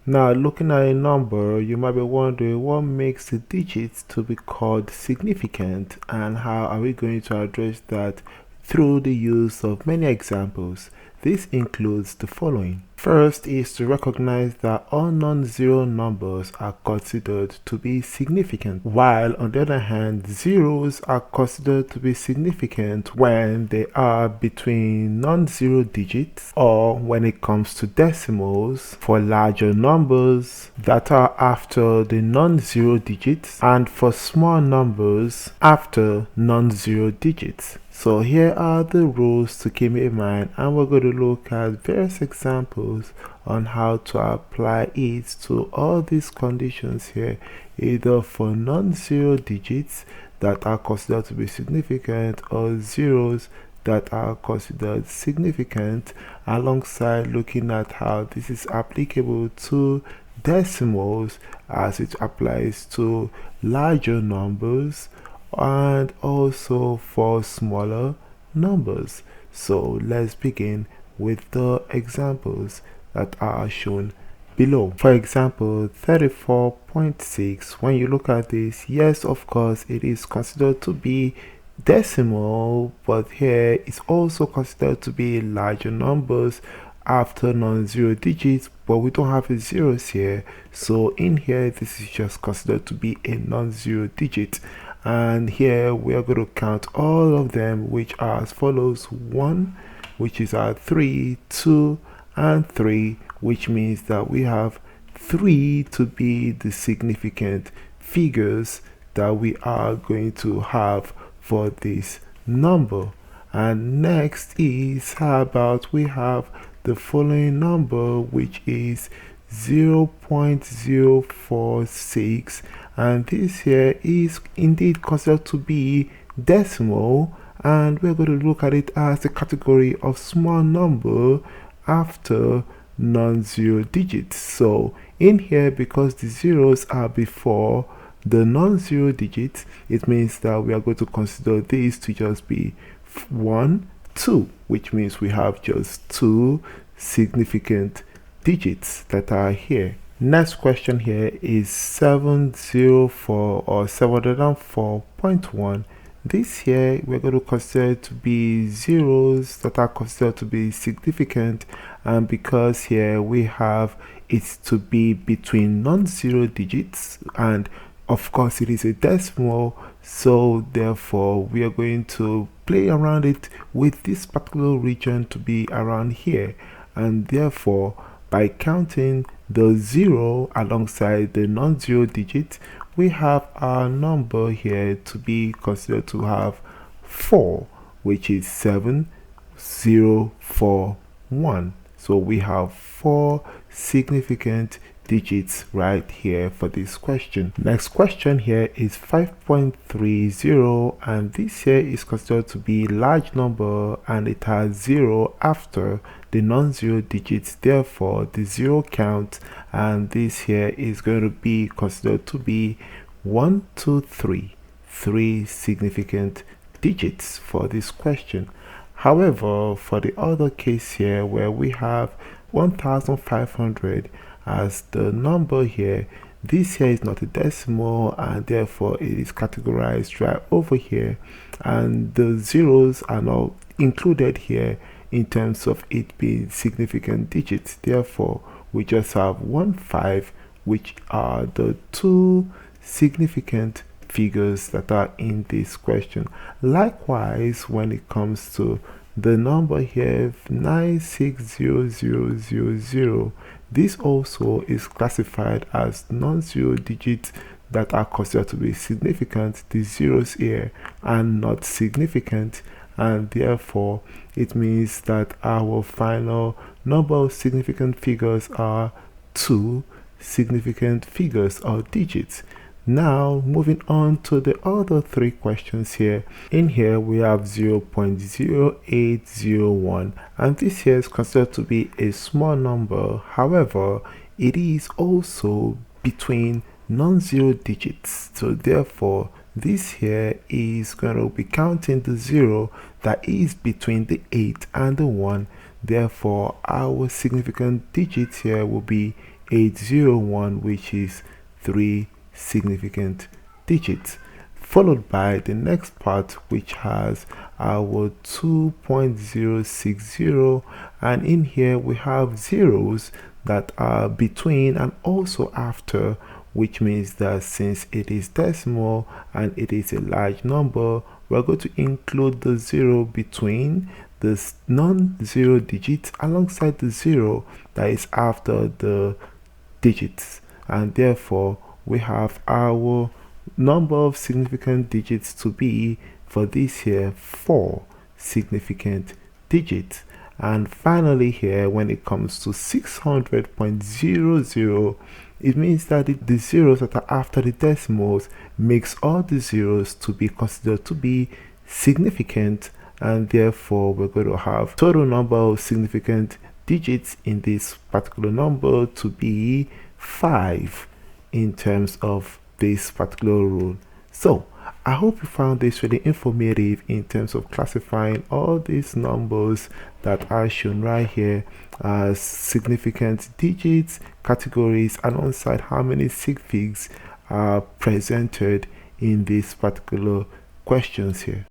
Now, looking at a number, you might be wondering what makes the digits to be called significant and how are we going to address that through the use of many examples. This includes the following. First is to recognize that all non-zero numbers are considered to be significant, while on the other hand, zeros are considered to be significant when they are between non-zero digits or when it comes to decimals for larger numbers that are after the non-zero digits and for small numbers after non-zero digits. So here are the rules to keep in mind, and we're going to look at various examples on how to apply it to all these conditions here, either for non-zero digits that are considered to be significant or zeros that are considered significant, alongside looking at how this is applicable to decimals as it applies to larger numbers and also for smaller numbers. So let's begin with the examples that are shown below. For example, 34.6, when you look at this, yes, of course, it is considered to be decimal, but here it's also considered to be larger numbers after non-zero digits, but we don't have the zeros here, so in here this is just considered to be a non-zero digit. And here we are going to count all of them, which are as follows: 1, which is our 3, 2 and 3, which means that we have 3 to be the significant figures that we are going to have for this number. And next is, how about we have the following number, which is 0.046, and this here is indeed considered to be decimal, and we're going to look at it as a category of small number after non-zero digits. So in here, because the zeros are before the non-zero digits, it means that we are going to consider this to just be 1, 2, which means we have just 2 significant digits that are here. Next question here is 704 or 704.1. This here we're going to consider to be zeros that are considered to be significant, and because here we have it to be between non-zero digits, and of course it is a decimal, so therefore we are going to play around it with this particular region to be around here, and therefore by counting the 0 alongside the non-zero digit, we have our number here to be considered to have 4, which is 7041. So we have 4 significant digits right here for this question. Next question here is 5.30, and this here is considered to be large number and it has 0 after the non-zero digits, therefore the 0 count, and this here is going to be considered to be 1, 2, 3, 3 significant digits for this question. However, for the other case here where we have 1500 as the number here, this here is not a decimal and therefore it is categorized right over here, and the zeros are not included here in terms of it being significant digits. Therefore we just have 1, 5, which are the 2 significant figures that are in this question. Likewise, when it comes to the number here 960000, this also is classified as non-zero digits that are considered to be significant. The zeros here are not significant, and therefore it means that our final number of significant figures are 2 significant figures or digits. Now moving on to the other 3 questions here. In here we have 0.0801, and this here is considered to be a small number. However, it is also between non-zero digits, so therefore this here is going to be counting the 0 that is between the 8 and the 1. Therefore our significant digits here will be 801, which is 3 significant digits, followed by the next part, which has our 2.060, and in here we have zeros that are between and also after, which means that since it is decimal and it is a large number, we're going to include the zero between the non-zero digits alongside the zero that is after the digits, and therefore we have our number of significant digits to be for this here 4 significant digits. And finally here, when it comes to 600.00, it means that the zeros that are after the decimals makes all the zeros to be considered to be significant, and therefore we're going to have total number of significant digits in this particular number to be 5 in terms of this particular rule. So I hope you found this really informative in terms of classifying all these numbers that are shown right here as significant digits, categories, and alongside how many sig figs are presented in these particular questions here.